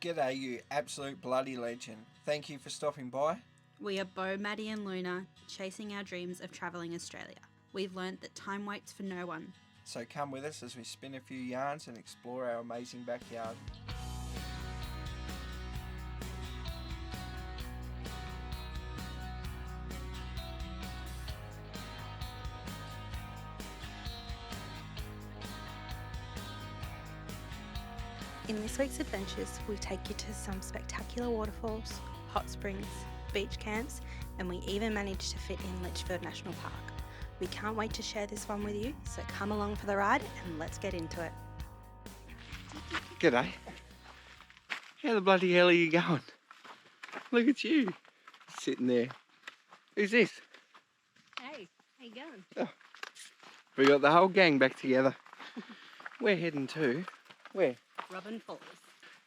G'day, you absolute bloody legend. Thank you for stopping by. We are Bo, Maddie and Luna, chasing our dreams of travelling Australia. We've learnt that time waits for no one. So come with us as we spin a few yarns and explore our amazing backyard. In this week's adventures, we take you to some spectacular waterfalls, hot springs, beach camps, and we even managed to fit in Litchfield National Park. We can't wait to share this one with you, so come along for the ride and let's get into it. G'day. How the bloody hell are you going? Look at you, sitting there. Who's this? Hey, how you going? Oh, we got the whole gang back together. We're heading to, where? Robin Falls.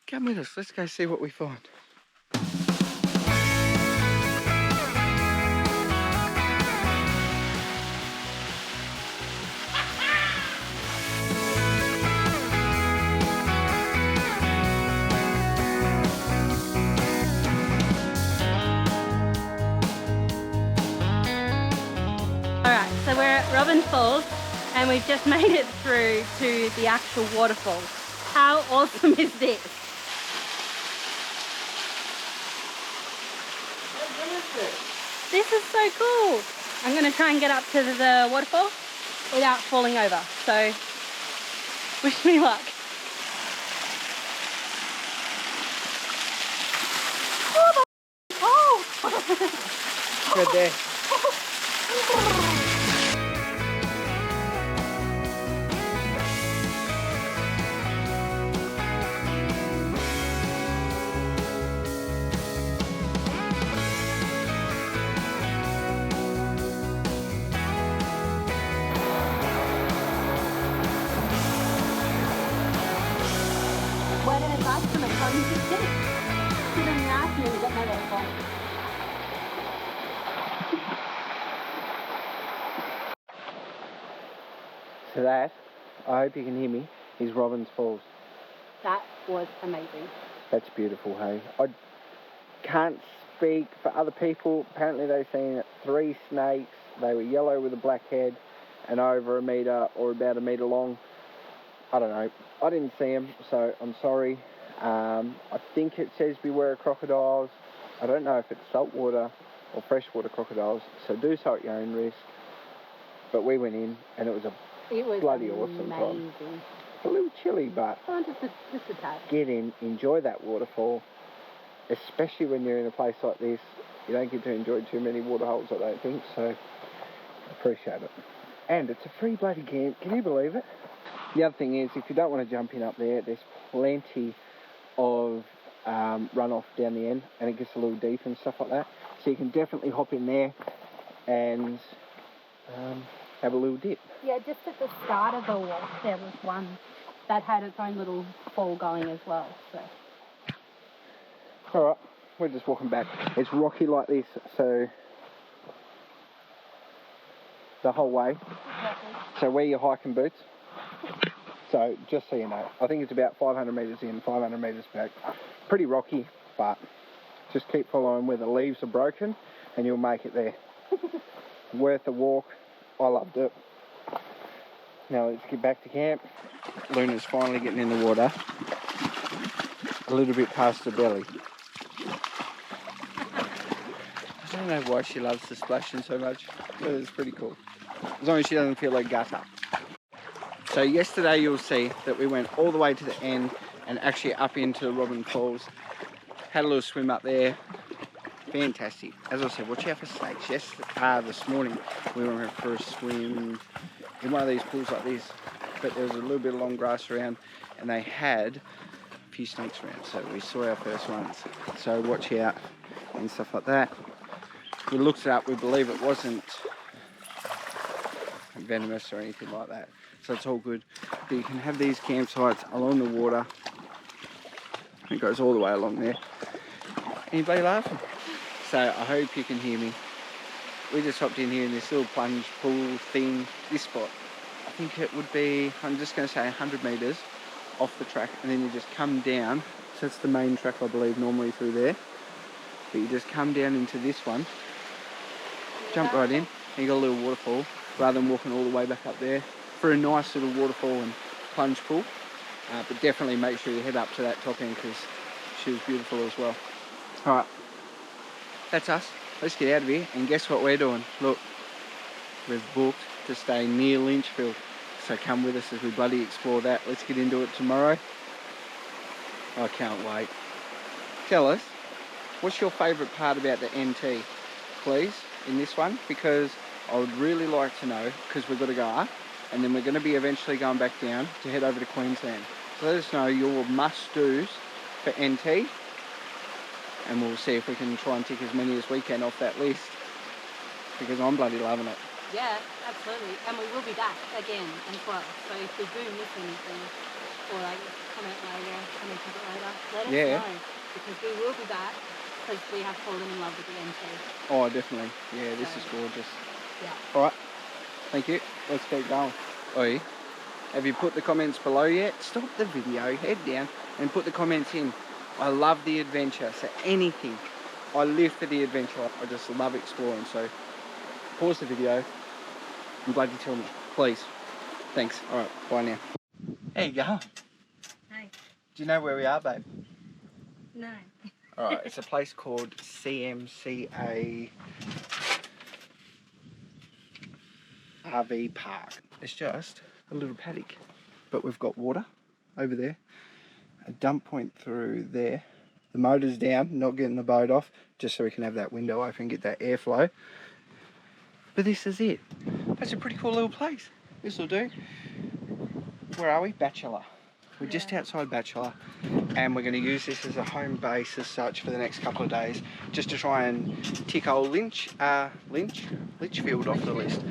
Come with us, let's go see what we find. Alright, so we're at Robin Falls and we've just made it through to the actual waterfall. How awesome is this? This is so cool. I'm going to try and get up to the waterfall without falling over. So, wish me luck. Oh, Good there. Where did it come from? It comes to sit. Sit on the ice and then we got my waterfall. So that, I hope you can hear me, is Robin's Falls. That was amazing. That's beautiful, hey? I can't speak for other people. Apparently they've seen 3 snakes. They were yellow with a black head and over a metre or about a metre long. I don't know. I didn't see them, so I'm sorry. I think it says beware of crocodiles. I don't know if it's saltwater or freshwater crocodiles, so do so at your own risk. But we went in and it was bloody awesome time. A little chilly, but Just a tad. get in, enjoy that waterfall, especially when you're in a place like this. You don't get to enjoy too many waterholes, I don't think, so appreciate it. And it's a free bloody camp, can you believe it? The other thing is, if you don't want to jump in up there, there's plenty of runoff down the end, and it gets a little deep and stuff like that. So you can definitely hop in there and have a little dip. Yeah, just at the start of the walk, there was one that had its own little fall going as well. So. Alright, we're just walking back. It's rocky like this, so the whole way. So wear your hiking boots. So just so you know, I think it's about 500 metres in, 500 metres back. Pretty rocky, but just keep following where the leaves are broken and you'll make it there. Worth the walk. I loved it. Now let's get back to camp. Luna's finally getting in the water. A little bit past her belly. I don't know why she loves the splashing so much, but it's pretty cool. As long as she doesn't feel like gutter. So yesterday you'll see that we went all the way to the end and actually up into Robin Falls. Had a little swim up there. Fantastic. As I said, watch out for snakes. Yes, this morning we went for a swim in one of these pools like this, but there was a little bit of long grass around and they had a few snakes around, so we saw our first ones. So watch out and stuff like that. We looked it up, we believe it wasn't venomous or anything like that, so it's all good. But you can have these campsites along the water. It goes all the way along there. Anybody laughing? So I hope you can hear me. We just hopped in here in this little plunge pool thing. This spot, I think it would be, I'm just going to say 100 metres off the track, and then you just come down So that's the main track, I believe, normally through there. But you just come down into this one, jump right in, and you got a little waterfall, rather than walking all the way back up there for a nice little waterfall and plunge pool. But definitely make sure you head up to that top end because she was beautiful as well. Alright, that's us. Let's get out of here, and guess what we're doing? Look, we've booked to stay near Litchfield. So come with us as we bloody explore that. Let's get into it tomorrow. I can't wait. Tell us, what's your favourite part about the NT, please, in this one? Because I would really like to know, because we've got to go up, and then we're going to be eventually going back down to head over to Queensland. So let us know your must-dos for NT, and we'll see if we can try and tick as many as we can off that list, because I'm bloody loving it. Yeah, absolutely. And we will be back again as well. So if we do miss anything, or like comment later, comment later, let us know. Because we will be back, because we have fallen in love with the NT. Oh, definitely. Yeah, this is gorgeous. Yeah. Alright, thank you. Let's keep going. Oi, have you put the comments below yet? Stop the video, head down, and put the comments in. I love the adventure, so anything. I live for the adventure. I just love exploring, so pause the video and bloody tell me, please. Thanks. Alright, bye now. There you go. Hey. Do you know where we are, babe? No. Alright, it's a place called CMCA RV Park. It's just a little paddock, but we've got water over there, a dump point through there. The motor's down, not getting the boat off, just so we can have that window open, get that airflow. But this is it. That's a pretty cool little place. This will do. Where are we? Batchelor. We're just outside Batchelor, and we're going to use this as a home base as such for the next couple of days, just to try and tick old Litchfield off the list.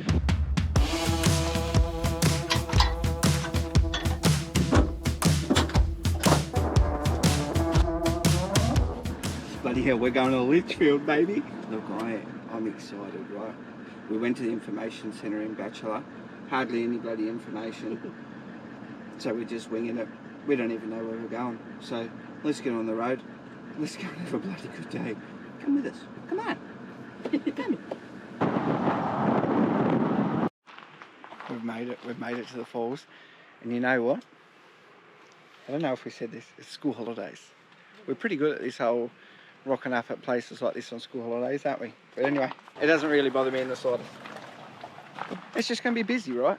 Bloody hell, we're going to Litchfield, baby. Look, I'm excited, right? We went to the information centre in Batchelor, hardly any bloody information, so we're just winging it. We don't even know where we're going, so let's get on the road. Let's go and have a bloody good day. Come with us. Come on. Come. We've made it to the falls, and you know what? I don't know if we said this, it's school holidays. We're pretty good at this whole rocking up at places like this on school holidays, aren't we? But anyway, it doesn't really bother me in the slightest. It's just going to be busy, right?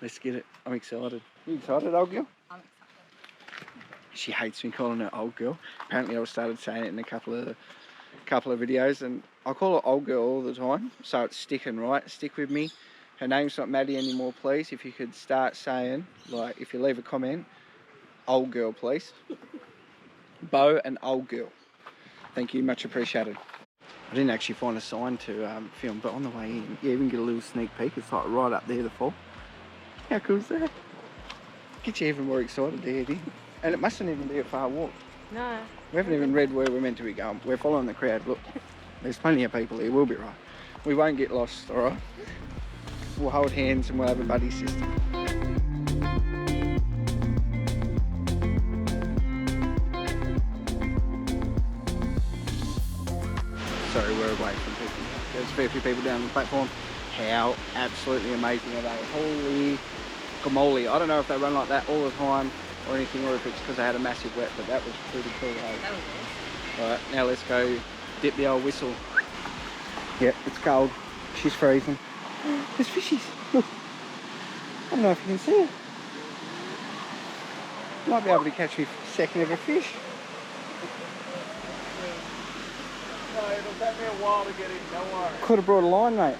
Let's get it. I'm excited. You excited, old girl? I'm excited. She hates me calling her old girl. Apparently I started saying it in a couple of videos, and I call her old girl all the time, so it's sticking, right? Stick with me. Her name's not Maddie anymore, please. If you could start saying, like, if you leave a comment, old girl, please. Bo and old girl. Thank you, much appreciated. I didn't actually find a sign to film, but on the way in, yeah, we can get a little sneak peek. It's like right up there, the fall. How cool is that? Gets you even more excited to head in. And it mustn't even be a far walk. No. We haven't even read where we're meant to be going. We're following the crowd. Look, there's plenty of people here. We'll be right. We won't get lost, all right? We'll hold hands and we'll have a buddy system. Sorry, we're away from people. There's a fair few people down the platform. How absolutely amazing are they? Holy guacamole. I don't know if they run like that all the time or anything, or if it's because they had a massive wet, but that was pretty cool. That was awesome. Alright, now let's go dip the old whistle. Yep, it's cold. She's freezing. There's fishies. Look. I don't know if you can see it. Might be able to catch me second ever fish. No, it'll take me a while to get in, don't worry. Could have brought a line, mate.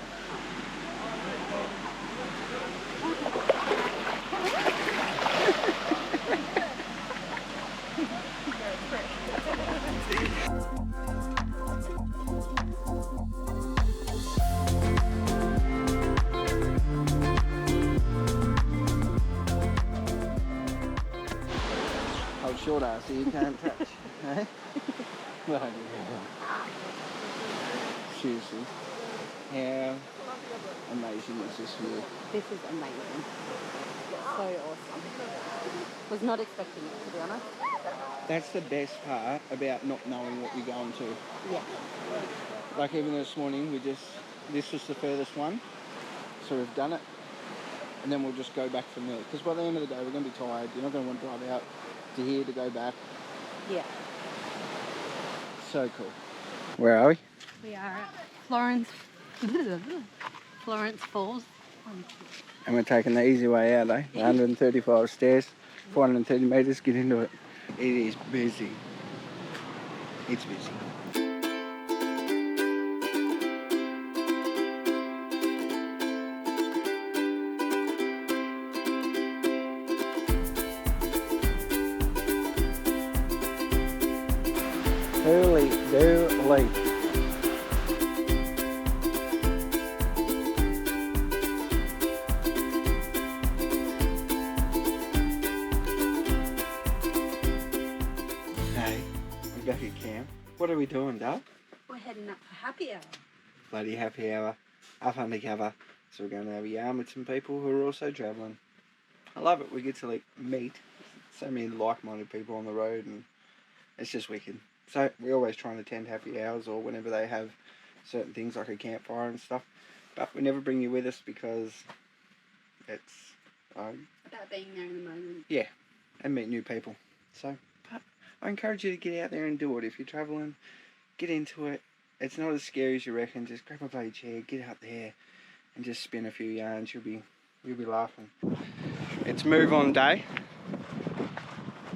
Hold short ass so you can't touch. Eh? Seriously, how amazing is this view? This is amazing. So awesome. Was not expecting it, to be honest. That's the best part about not knowing what you're going to. Yeah. Like even this morning, this was the furthest one, so we've done it, and then we'll just go back from there. Because by the end of the day, we're going to be tired. You're not going to want to drive out to here to go back. Yeah. So cool. Where are we? We are at Florence. Florence Falls. And we're taking the easy way out, eh? 135 stairs, 430 metres, get into it. It is busy. It's busy. Holy dooly. Hey, we're back at camp. What are we doing, Dale? We're heading up for happy hour. Bloody happy hour, up undercover. So we're going to have a yarn with some people who are also travelling. I love it. We get to like meet so many like-minded people on the road, and it's just wicked. So we always try and attend happy hours or whenever they have certain things like a campfire and stuff. But we never bring you with us because it's About being there in the moment. yeah, and meet new people. So but I encourage you to get out there and do it. If you're travelling, get into it. It's not as scary as you reckon. Just grab a bloody chair, get out there, and just spin a few yarns. You'll be laughing. It's move on day,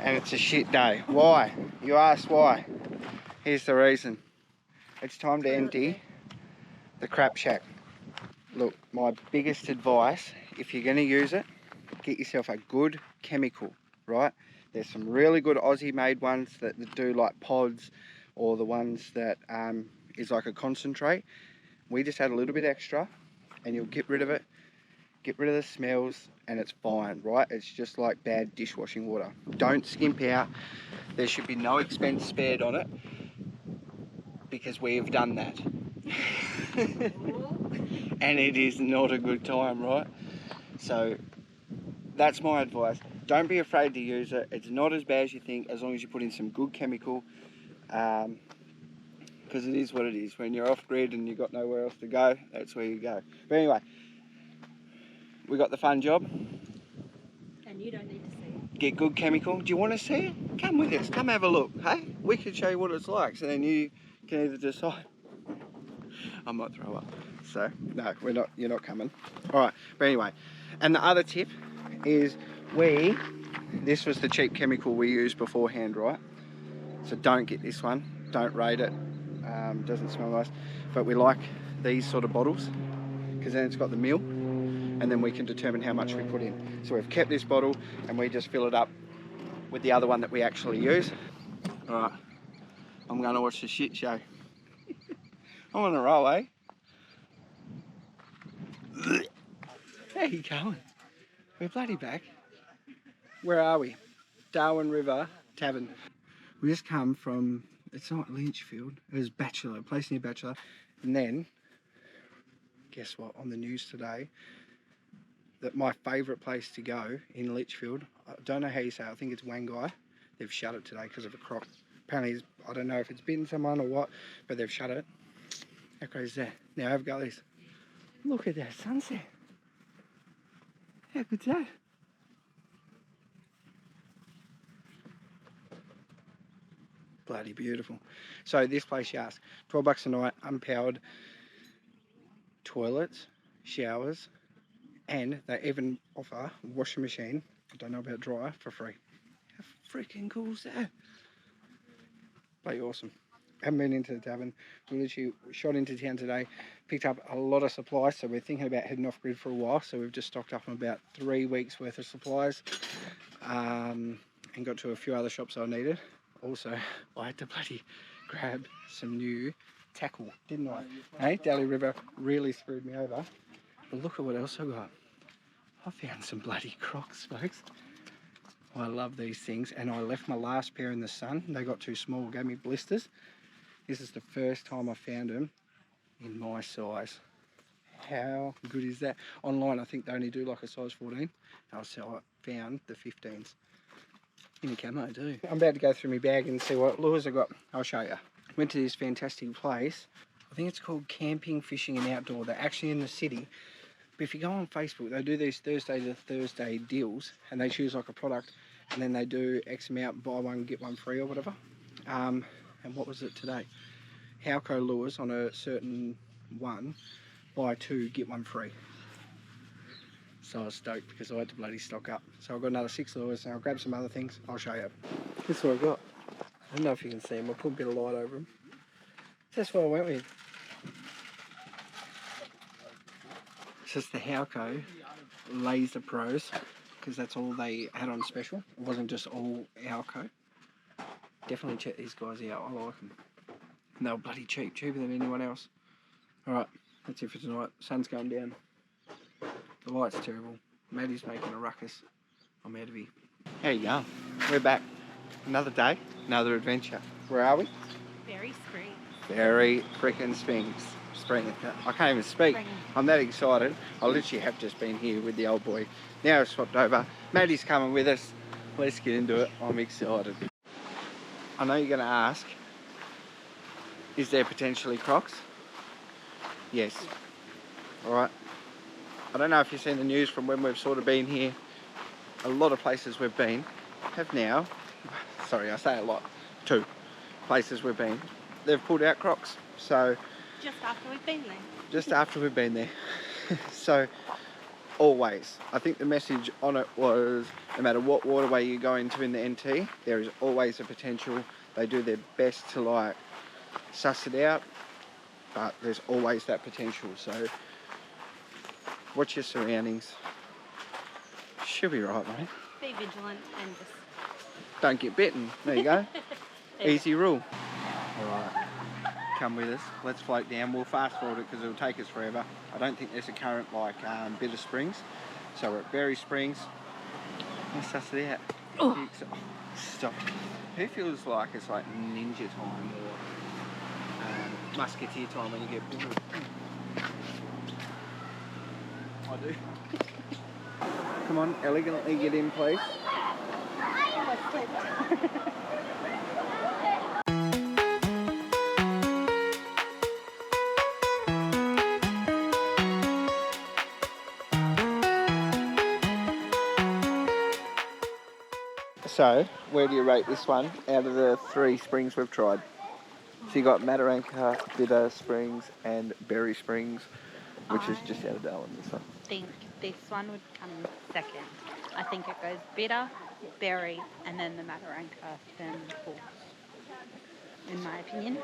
and it's a shit day. Why? You ask why. Here's the reason. It's time to empty the crap shack. Look, my biggest advice, if you're going to use it, get yourself a good chemical, right? There's some really good Aussie made ones that do like pods, or the ones that is like a concentrate. We just add a little bit extra and you'll get rid of it, get rid of the smells, and it's fine, right? It's just like bad dishwashing water. Don't skimp out. There should be no expense spared on it, because we have done that. And it is not a good time, right? So that's my advice. Don't be afraid to use it. It's not as bad as you think, as long as you put in some good chemical, because it is what it is. When you're off grid and you've got nowhere else to go, that's where you go. But anyway, we got the fun job. And you don't need to see it. Get good chemical. Do you want to see it? Come with us. Come have a look. Hey, we can show you what it's like, so then you can either decide. I might throw up. So no, we're not. You're not coming. All right. But anyway, and the other tip is this was the cheap chemical we used beforehand, right? So don't get this one. Don't rate it. Doesn't smell nice. But we like these sort of bottles because then it's got the mil, and then we can determine how much we put in. So we've kept this bottle and we just fill it up with the other one that we actually use. All right. I'm going to watch the shit show. I'm on a roll, eh? How you going? We're bloody back. Where are we? Darwin River Tavern. We just come from, it's not Litchfield, it was Batchelor, a place near Batchelor. And then, guess what, on the news today, that my favourite place to go in Litchfield, I don't know how you say it, I think it's Wangi. They've shut it today because of a CROC. Apparently, I don't know if it's bitten someone or what, but they've shut it. How crazy is that? Now have a go at this. Look at that sunset. How good's that? Bloody beautiful. So this place, you ask, $12 a night, unpowered toilets, showers, and they even offer a washing machine, I don't know about dryer, for free. How freaking cool is that? Bloody awesome. Haven't been into the tavern. We literally shot into town today, picked up a lot of supplies, so we're thinking about heading off grid for a while. So we've just stocked up on about 3 weeks worth of supplies, and got to a few other shops I needed. Also, I had to bloody grab some new tackle, didn't I? Hey, Daly River really screwed me over. But look at what else I got. I found some bloody Crocs, folks. I love these things, and I left my last pair in the sun. They got too small, gave me blisters. This is the first time I found them in my size. How good is that? Online, I think they only do like a size 14. So I found the 15s. In camo too. I'm about to go through my bag and see what lures I got. I'll show you. Went to this fantastic place. I think it's called Camping, Fishing and Outdoor. They're actually in the city. But if you go on Facebook, they do these Thursday to Thursday deals and they choose like a product and then they do X amount, buy one, get one free or whatever. And what was it today? Halco lures on a certain one, buy two, get one free. So I was stoked because I had to bloody stock up. So I've got another 6 lures and I'll grab some other things. I'll show you. This is what I got. I don't know if you can see them. I'll put a bit of light over them. That's what I went with. It's just the Halco Laser Pros because that's all they had on special. It wasn't just all Halco. Definitely check these guys out. I like them. And they were bloody cheap. Cheaper than anyone else. Alright, that's it for tonight. Sun's going down. The light's terrible. Maddie's making a ruckus. I'm out of here. How you going? We're back. Another day, another adventure. Where are we? Very spring. Very freaking spring. I can't even speak. Spring. I'm that excited. I literally have just been here with the old boy. Now I've swapped over. Maddie's coming with us. Let's get into it. I'm excited. I know you're going to ask, is there potentially crocs? Yes. Alright. I don't know if you've seen the news from when we've sort of been here. A lot of places we've been have now, sorry I say a lot, 2 places we've been, they've pulled out crocs. So Just after we've been there. just after we've been there. So always, I think the message on it was no matter what waterway you go into in the NT, there is always a potential. They do their best to like suss it out, but there's always that potential. So watch your surroundings. Should be right, mate. Be vigilant and just... Don't get bitten. There you go. Easy rule. Alright, come with us. Let's float down. We'll fast forward it because it'll take us forever. I don't think there's a current like Bitter Springs. So we're at Berry Springs. Let's suss it out. Oh. Stop. Who feels like it's like ninja time or musketeer time when you get bitten? I do. Come on, elegantly get in, please. So, where do you rate this one out of the 3 springs we've tried? So you got Mataranka, Bitter Springs and Berry Springs, which is just out of Darwin, this one. I think this one would come second. I think it goes bitter, berry, and then the Mataranka, then fourth, in my opinion.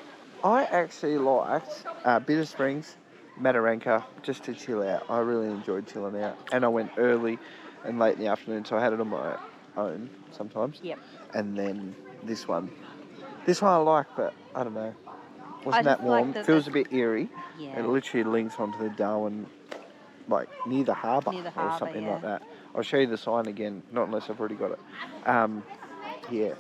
I actually liked Bitter Springs, Mataranka, just to chill out. I really enjoyed chilling out. And I went early and late in the afternoon, so I had it on my own sometimes. Yep. And then this one. This one I like, but I don't know. Wasn't I that just like warm. that Feels a bit eerie. Yeah. It literally links onto the Darwin, like near the harbour or something like that. I'll show you the sign again, not unless I've already got it. Yeah.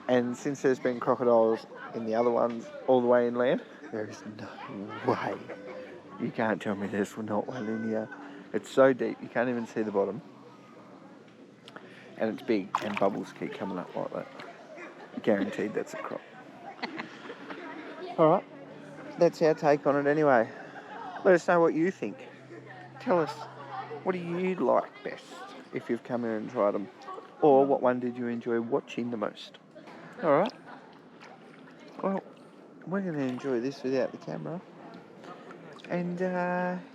And since there's been crocodiles in the other ones all the way inland, there is no way. You can't tell me there's not one in here. It's so deep, you can't even see the bottom. And it's big, and bubbles keep coming up like that. Guaranteed that's a croc. Alright, that's our take on it anyway. Let us know what you think. Tell us, what do you like best if you've come in and tried them? Or what one did you enjoy watching the most? Alright. Well, we're going to enjoy this without the camera. And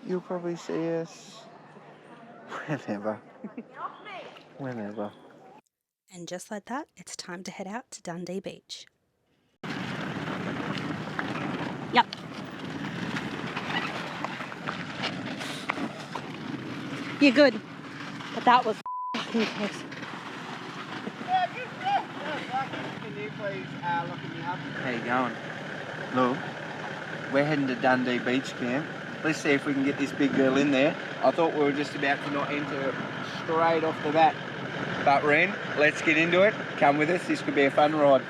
you'll probably see us whenever. Whenever. And just like that, it's time to head out to Dundee Beach. Yep. You're good. But that was fucking close. Can you please look at me up? How you going? Look, we're heading to Dundee Beach camp. Let's see if we can get this big girl in there. I thought we were just about to not enter straight off the bat. But Ren, let's get into it. Come with us, this could be a fun ride.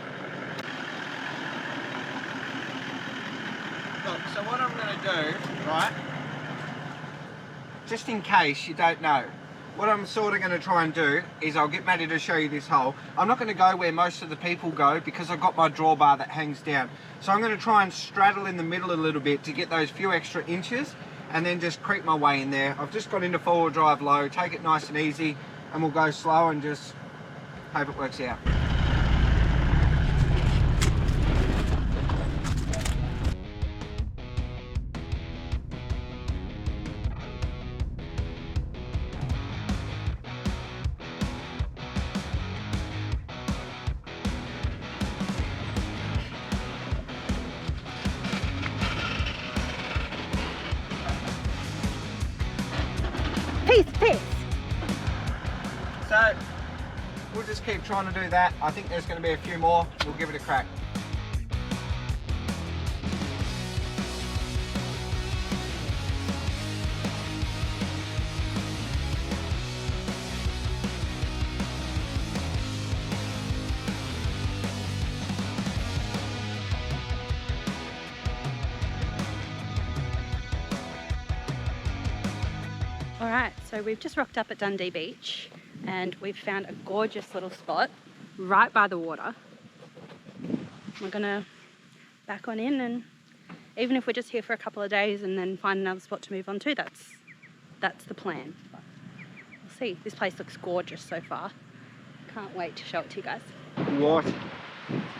Look, so what I'm going to do, right, just in case you don't know, what I'm sort of going to try and do is I'll get Maddie to show you this hole. I'm not going to go where most of the people go because I've got my drawbar that hangs down. So I'm going to try and straddle in the middle a little bit to get those few extra inches and then just creep my way in there. I've just got into four-wheel drive low, take it nice and easy, and we'll go slow and just hope it works out. Peace. So we'll just keep trying to do that. I think there's going to be a few more. We'll give it a crack. Alright, so we've just rocked up at Dundee Beach and we've found a gorgeous little spot right by the water. We're gonna back on in, and even if we're just here for a couple of days and then find another spot to move on to, that's the plan. We'll see. This place looks gorgeous so far. Can't wait to show it to you guys. What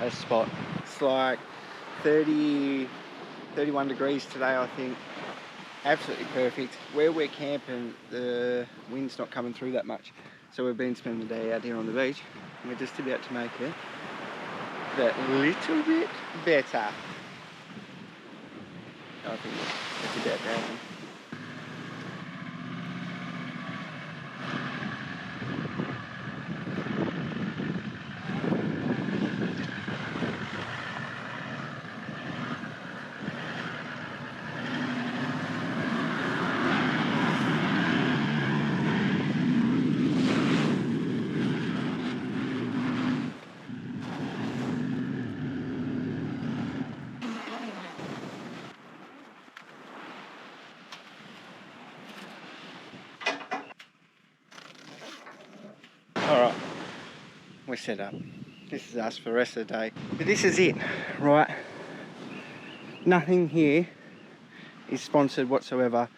a spot. It's like 30, 31 degrees today, I think. Absolutely perfect. Where we're camping, the wind's not coming through that much. So we've been spending the day out here on the beach. And we're just about to make it that little bit better. I think that's about to happen. Alright, we're set up. This is us for the rest of the day. But this is it, right? Nothing here is sponsored whatsoever.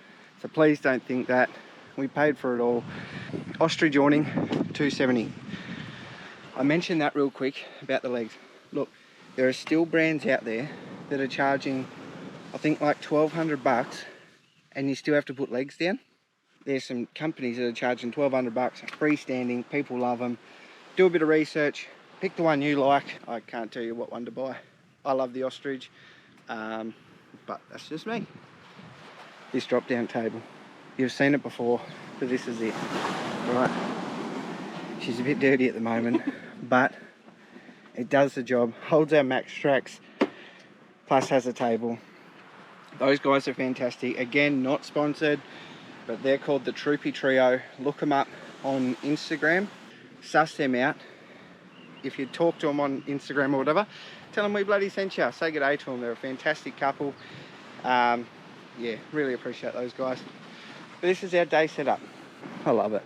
So please don't think that. We paid for it all. Ostrich awning, $270. I mentioned that real quick about the legs. Look, there are still brands out there that are charging, I think, like $1,200, and you still have to put legs down. There's some companies that are charging $1,200, freestanding, people love them. Do a bit of research, pick the one you like. I can't tell you what one to buy. I love the ostrich, but that's just me. This drop down table, you've seen it before, but this is it, right? She's a bit dirty at the moment, but it does the job, holds our max tracks, plus has a table. Those guys are fantastic. Again, not sponsored, but they're called the Troopy Trio. Look them up on Instagram, suss them out. If you talk to them on Instagram or whatever, tell them we bloody sent you. Say good day to them. They're a fantastic couple. Yeah, really appreciate those guys. But this is our day set up. I love it.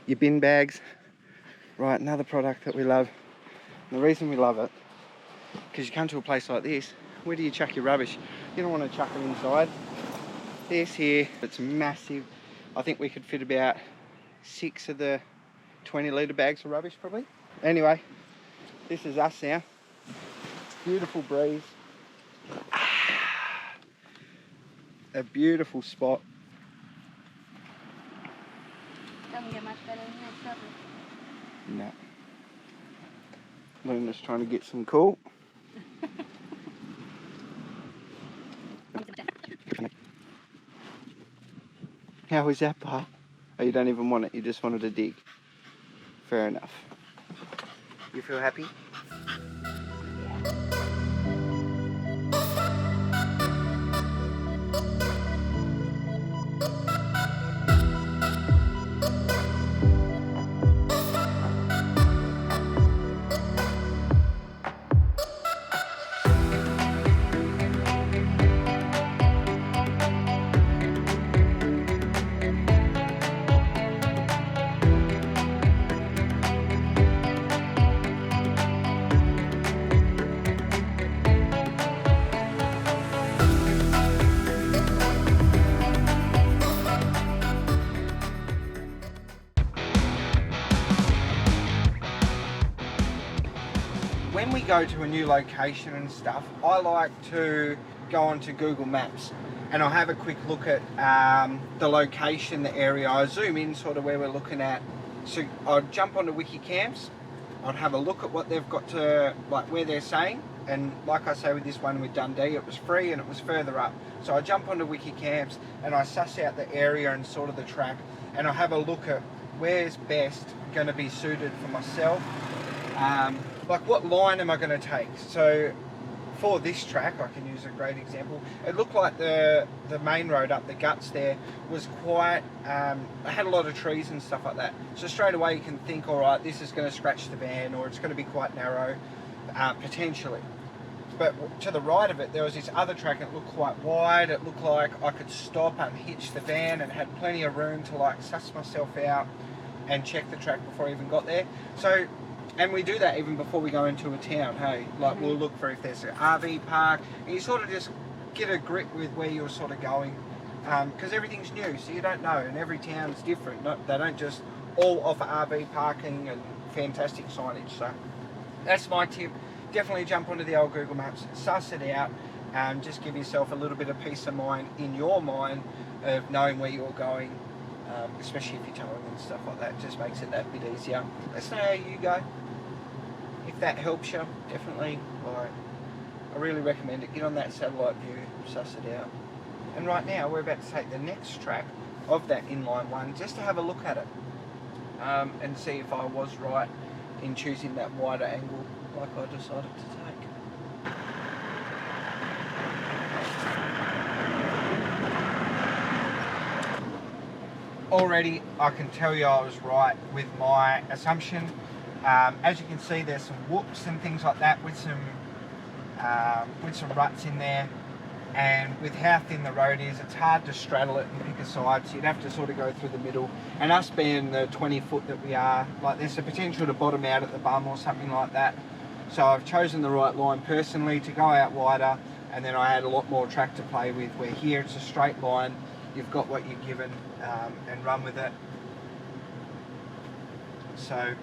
Your bin bags, right? Another product that we love. And the reason we love it, because you come to a place like this, where do you chuck your rubbish? You don't want to chuck it inside. This here, it's massive. I think we could fit about 6 of the 20-litre bags of rubbish probably. Anyway, this is us now. Beautiful breeze. A beautiful spot. Doesn't get much better than this, does it? No. Luna's trying to get some cool. How is that, Pa? Oh, you don't even want it, you just wanted to dig. Fair enough. You feel happy? when we go to a new location and stuff, I like to go onto Google Maps and I'll have a quick look at the location, the area. I zoom in sort of where we're looking at. So I'd jump onto Wiki Camps, I'd have a look at what they've got to, like where they're saying, and like I say with this one with Dundee, it was free and it was further up. So I jump onto Wiki Camps and I suss out the area and sort of the track, and I have a look at where's best going to be suited for myself. Like what line am I going to take? So for this track, I can use a great example. It looked like the main road up the guts there was quite, it had a lot of trees and stuff like that. So straight away you can think, all right, this is going to scratch the van, or it's going to be quite narrow, potentially. But to the right of it, there was this other track that looked quite wide. It looked like I could stop, unhitch the van, and had plenty of room to like suss myself out and check the track before I even got there. So, and we do that even before we go into a town, hey? Like we'll look for if there's an RV park, and you sort of just get a grip with where you're sort of going, because everything's new, so you don't know, and every town's different. They don't just all offer RV parking and fantastic signage. So that's my tip. Definitely jump onto the old Google Maps, suss it out, and just give yourself a little bit of peace of mind in your mind of knowing where you're going, especially if you're towing and stuff like that. It just makes it that bit easier. Let us know how you go. If that helps you, definitely, like, I really recommend it. Get on that satellite view, suss it out. And right now we're about to take the next track of that inline one just to have a look at it, and see if I was right in choosing that wider angle like I decided to take. Already I can tell you I was right with my assumption. As you can see, there's some whoops and things like that with some ruts in there, and with how thin the road is, it's hard to straddle it and pick a side, so you'd have to sort of go through the middle. And us being the 20 foot that we are, like there's a potential to bottom out at the bum or something like that. So I've chosen the right line personally to go out wider, and then I had a lot more track to play with, where here it's a straight line, you've got what you're given, and run with it. So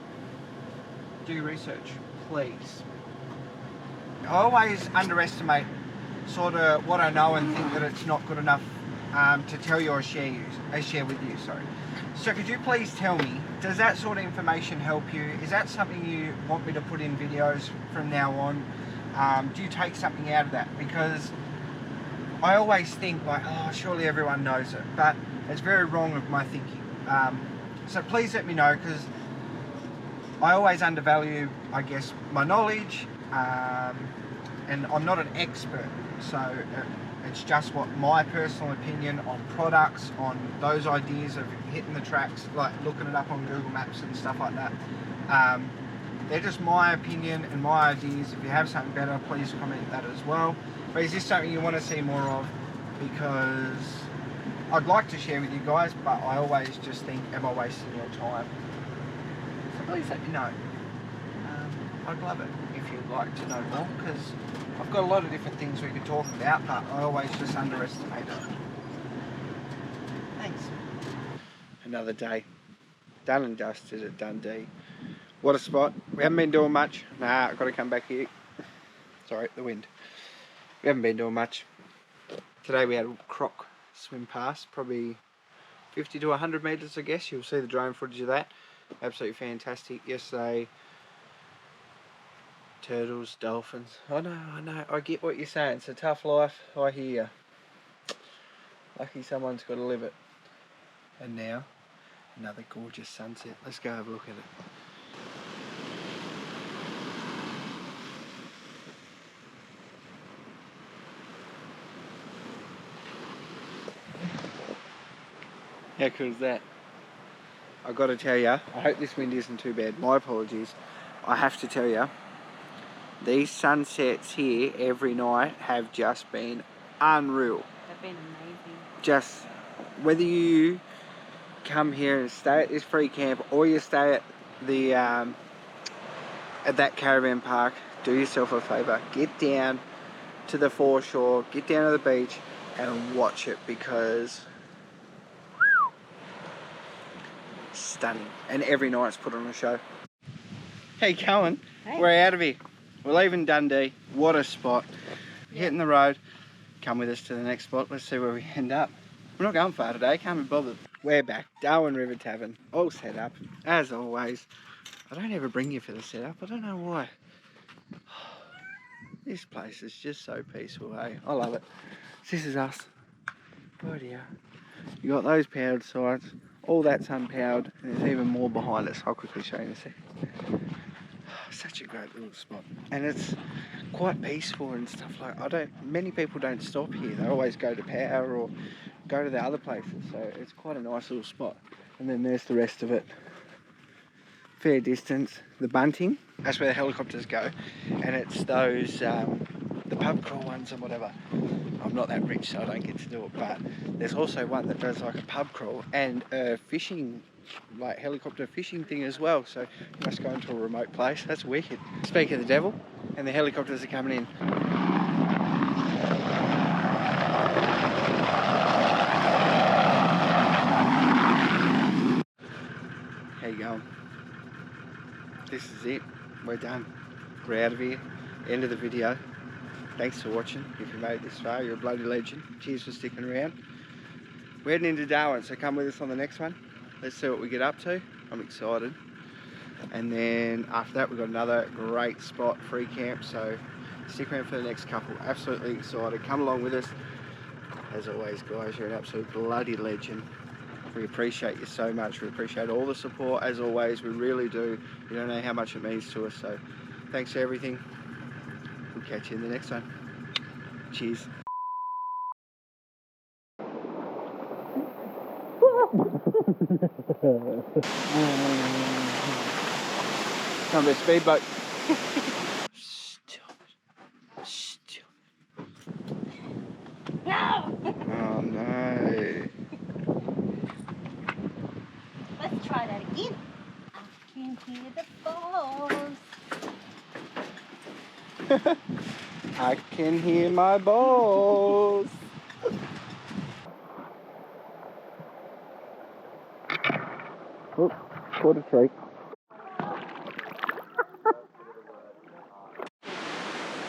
do your research, please. I always underestimate sort of what I know and think that it's not good enough to tell you or share with you, sorry. So could you please tell me, does that sort of information help you? Is that something you want me to put in videos from now on? Do you take something out of that? Because I always think like, oh, surely everyone knows it, but it's very wrong of my thinking. So please let me know, because I always undervalue, I guess, my knowledge, and I'm not an expert, so it's just what my personal opinion on products, on those ideas of hitting the tracks, like looking it up on Google Maps and stuff like that. They're just my opinion and my ideas. If you have something better, please comment that as well. But is this something you want to see more of? Because I'd like to share with you guys, but I always just think, am I wasting your time? So please let me know. I'd love it if you'd like to know more, because I've got a lot of different things we could talk about, but I always just underestimate it. Thanks. Another day. Done and dusted at Dundee. What a spot. We haven't been doing much. Nah, I've got to come back here. Sorry, the wind. We haven't been doing much. Today we had a CROC swim past, probably 50 to 100 metres, I guess. You'll see the drone footage of that. Absolutely fantastic. Yesterday, turtles, dolphins. I know. I get what you're saying. It's a tough life. I hear you. Lucky someone's got to live it. And now, another gorgeous sunset. Let's go have a look at it. How cool is that? I've got to tell you, I hope this wind isn't too bad. My apologies. I have to tell you, these sunsets here every night have just been unreal. They've been amazing. Just, whether you come here and stay at this free camp or you stay at the at that caravan park, do yourself a favour. Get down to the foreshore, get down to the beach and watch it, because stunning. And every night's put on a show. Hey Cohen, Hey. we're out of here. We're leaving Dundee. What a spot. We're hitting the road. Come with us to the next spot. Let's see where we end up. We're not going far today. Can't be bothered. We're back. Darwin River Tavern. All set up. As always. I don't ever bring you for the setup. I don't know why. This place is just so peaceful, eh? I love it. This is us. Oh dear. You got those powered sides. All that's unpowered. And there's even more behind us. I'll quickly show you in a sec. Such a great little spot, and it's quite peaceful and stuff. Like, many people don't stop here. They always go to Power or go to the other places, so it's quite a nice little spot. And then there's the rest of it. Fair distance. The bunting, that's where the helicopters go, and it's those the pub crawl ones and whatever. I'm not that rich, so I don't get to do it, but there's also one that does like a pub crawl and a fishing, like helicopter fishing thing as well, so you must go into a remote place. That's wicked. Speak of the devil, and the helicopters are coming in. How you going? This is it. We're done. We're out of here. End of the video. Thanks for watching. If you made it this far, you're a bloody legend. Cheers for sticking around. We're heading into Darwin, so come with us on the next one. Let's see what we get up to. I'm excited. And then after that, we've got another great spot, free camp. So stick around for the next couple. Absolutely excited. Come along with us. As always, guys, you're an absolute bloody legend. We appreciate you so much. We appreciate all the support. As always, we really do. You don't know how much it means to us. So thanks for everything. We'll catch you in the next one. Cheers. Come be a speedboat. Stop it. Stop it. No! Oh no. Let's try that again. I can hear the balls. I can hear my balls. Oh, caught a tree.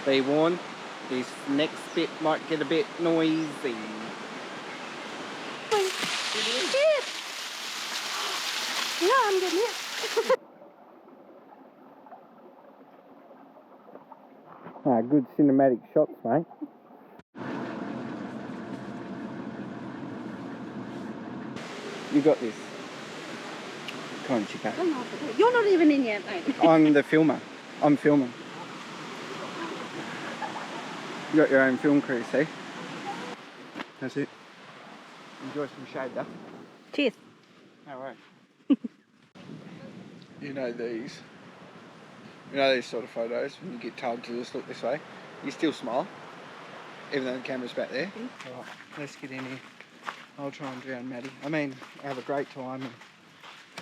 Be warned, this next bit might get a bit noisy. No, I'm getting it. Good cinematic shots, mate. You got this. Come on, Chico. You're not even in yet, mate. I'm the filmer. I'm filming. You got your own film crew, see? That's it. Enjoy some shade, though. Cheers. No worries. You know these sort of photos when you get told to just look this way. You still smile, even though the camera's back there. Alright, let's get in here. I'll try and drown Maddie. I mean, have a great time and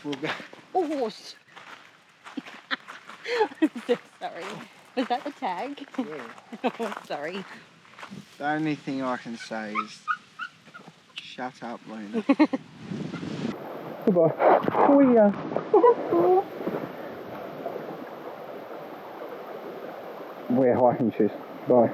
we'll go. Oh, I'm so sorry. Was that the tag? Yeah. Oh, sorry. The only thing I can say is shut up, Luna. Goodbye. We wear hiking shoes. Bye.